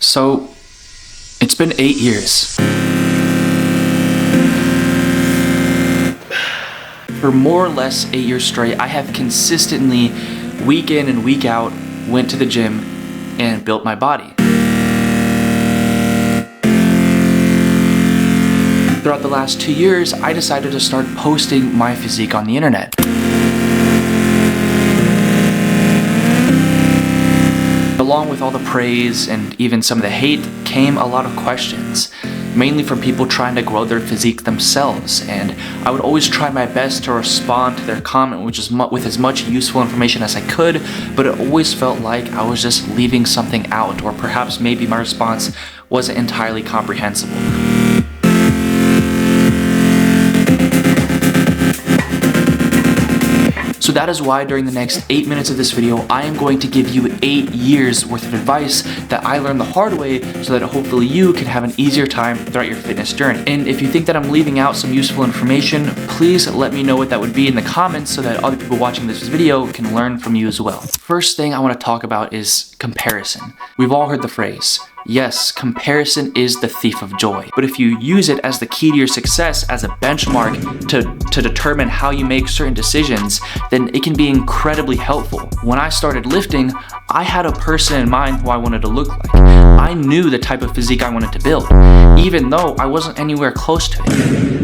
So, it's been 8 years. For more or less 8 years straight, I have consistently, week in and week out, went to the gym and built my body. Throughout the last 2 years, I decided to start posting my physique on the internet. Along with all the praise and even some of the hate came a lot of questions, mainly from people trying to grow their physique themselves, and I would always try my best to respond to their comment with as much useful information as I could, but it always felt like I was just leaving something out, or perhaps maybe my response wasn't entirely comprehensible. So that is why during the next 8 minutes of this video, I am going to give you 8 years worth of advice that I learned the hard way so that hopefully you can have an easier time throughout your fitness journey. And if you think that I'm leaving out some useful information, please let me know what that would be in the comments so that other people watching this video can learn from you as well. First thing I want to talk about is comparison. We've all heard the phrase, yes, comparison is the thief of joy. But if you use it as the key to your success, as a benchmark to determine how you make certain decisions, then it can be incredibly helpful. When I started lifting, I had a person in mind who I wanted to look like. I knew the type of physique I wanted to build, even though I wasn't anywhere close to it.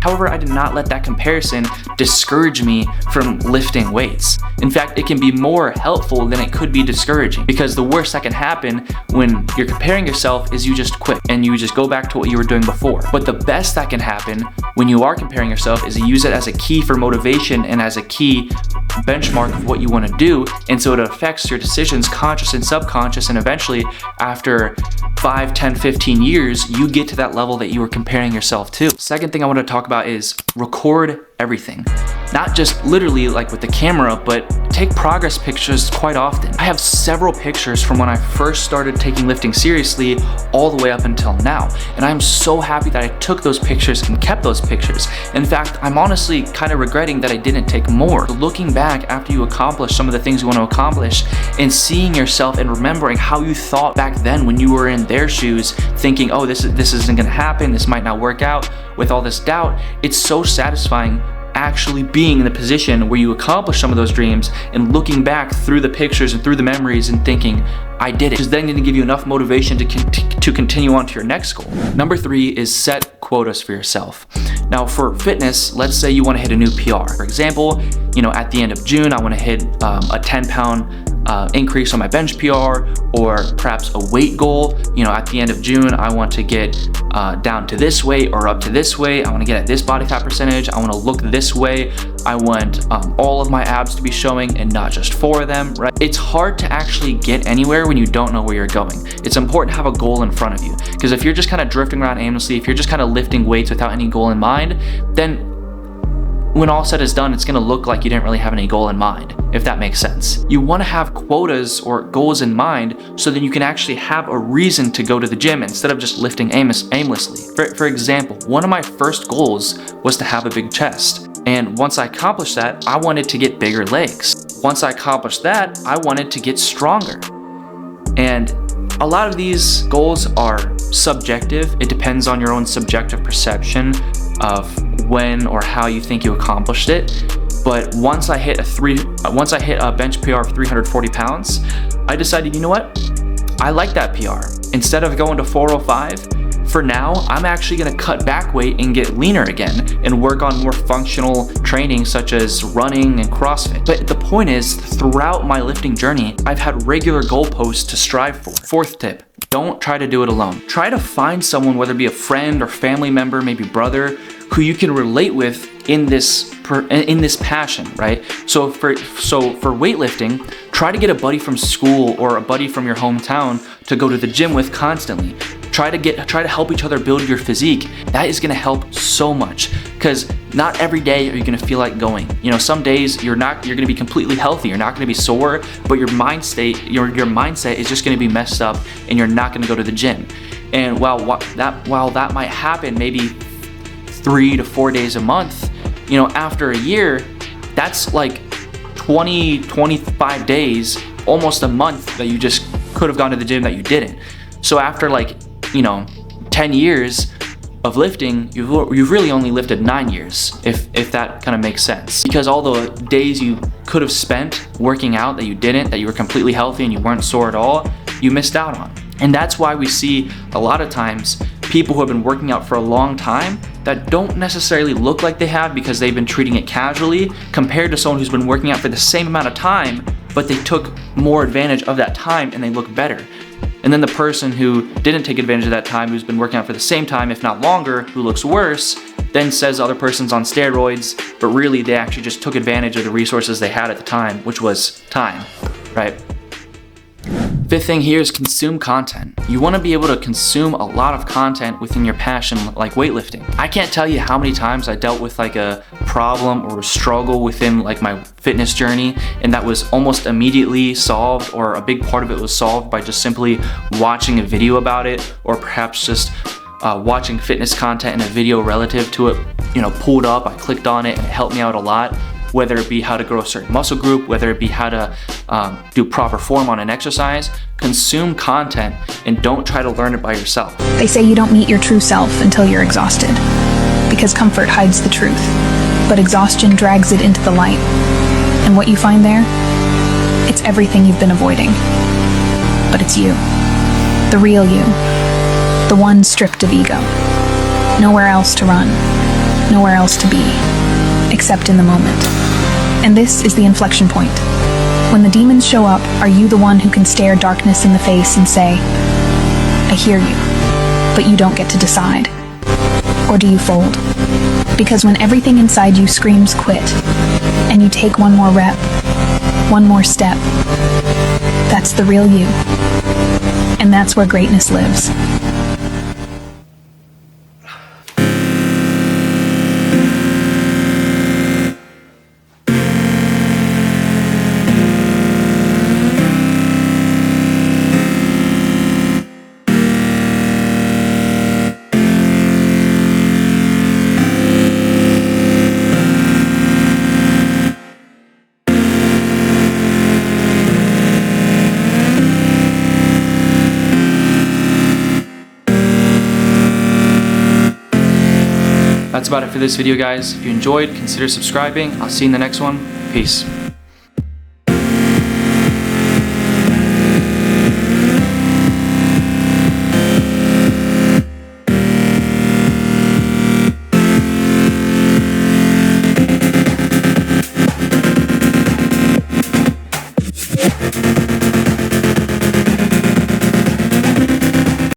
However, I did not let that comparison discourage me from lifting weights. In fact, it can be more helpful than it could be discouraging, because the worst that can happen when you're comparing yourself is you just quit and you just go back to what you were doing before. But the best that can happen when you are comparing yourself is to use it as a key for motivation and as a key benchmark of what you want to do, and so it affects your decisions, conscious and subconscious, and eventually after 5, 10, 15 years, you get to that level that you were comparing yourself to. Second thing I want to talk about is record everything. Not just literally like with the camera, but take progress pictures quite often. I have several pictures from when I first started taking lifting seriously all the way up until now, and I'm so happy that I took those pictures and kept those pictures. In fact, I'm honestly kind of regretting that I didn't take more. Looking back after you accomplish some of the things you want to accomplish and seeing yourself and remembering how you thought back then when you were in their shoes, thinking, oh, this isn't gonna happen, this might not work out, with all this doubt, it's so satisfying actually being in the position where you accomplish some of those dreams and looking back through the pictures and through the memories and thinking, I did it. Which is then going to give you enough motivation to continue on to your next goal. Number 3 is set quotas for yourself. Now for fitness, let's say you want to hit a new PR. For example, at the end of June, I want to hit a 10-pound increase on my bench PR, or perhaps a weight goal. At the end of June, I want to get down to this weight or up to this weight. I want to get at this body fat percentage. I want to look this way. I want all of my abs to be showing and not just 4 of them, right? It's hard to actually get anywhere when you don't know where you're going. It's important to have a goal in front of you, because if you're just kind of drifting around aimlessly, if you're just kind of lifting weights without any goal in mind, then when all said is done, it's gonna look like you didn't really have any goal in mind, if that makes sense. You wanna have quotas or goals in mind so that you can actually have a reason to go to the gym instead of just lifting aimlessly. For example, one of my first goals was to have a big chest. And once I accomplished that, I wanted to get bigger legs. Once I accomplished that, I wanted to get stronger. And a lot of these goals are subjective. It depends on your own subjective perception of when or how you think you accomplished it. But once I hit a bench PR of 340 pounds, I decided, you know what? I like that PR. Instead of going to 405, for now, I'm actually gonna cut back weight and get leaner again and work on more functional training such as running and CrossFit. But the point is, throughout my lifting journey, I've had regular goalposts to strive for. Fourth tip, don't try to do it alone. Try to find someone, whether it be a friend or family member, maybe brother, who you can relate with in this passion, right? So for weightlifting, try to get a buddy from school or a buddy from your hometown to go to the gym with constantly. Try to help each other build your physique. That is gonna help so much, because not every day are you gonna feel like going. Some days you're gonna be completely healthy, you're not gonna be sore, but your mindset is just gonna be messed up and you're not gonna go to the gym. And while that might happen maybe 3 to 4 days a month, after a year, that's like 20, 25 days, almost a month that you just could have gone to the gym that you didn't. So after like, 10 years of lifting, you've really only lifted 9 years, if that kind of makes sense. Because all the days you could have spent working out that you didn't, that you were completely healthy and you weren't sore at all, you missed out on. And that's why we see a lot of times people who have been working out for a long time that don't necessarily look like they have because they've been treating it casually, compared to someone who's been working out for the same amount of time, but they took more advantage of that time and they look better. And then the person who didn't take advantage of that time, who's been working out for the same time, if not longer, who looks worse, then says the other person's on steroids, but really they actually just took advantage of the resources they had at the time, which was time, right? Fifth thing here is consume content. You want to be able to consume a lot of content within your passion, like weightlifting. I can't tell you how many times I dealt with like a problem or a struggle within like my fitness journey, and that was almost immediately solved, or a big part of it was solved by just simply watching a video about it, or perhaps just watching fitness content in a video relative to it, pulled up, I clicked on it and it helped me out a lot. Whether it be how to grow a certain muscle group, whether it be how to do proper form on an exercise, consume content and don't try to learn it by yourself. They say you don't meet your true self until you're exhausted, because comfort hides the truth, but exhaustion drags it into the light. And what you find there? It's everything you've been avoiding. But it's you, the real you, the one stripped of ego. Nowhere else to run, nowhere else to be, except in the moment. And this is the inflection point. When the demons show up, are you the one who can stare darkness in the face and say, I hear you, but you don't get to decide? Or do you fold? Because when everything inside you screams quit, and you take one more rep, one more step, that's the real you. And that's where greatness lives. That's about it for this video, guys. If you enjoyed, consider subscribing. I'll see you in the next one. Peace.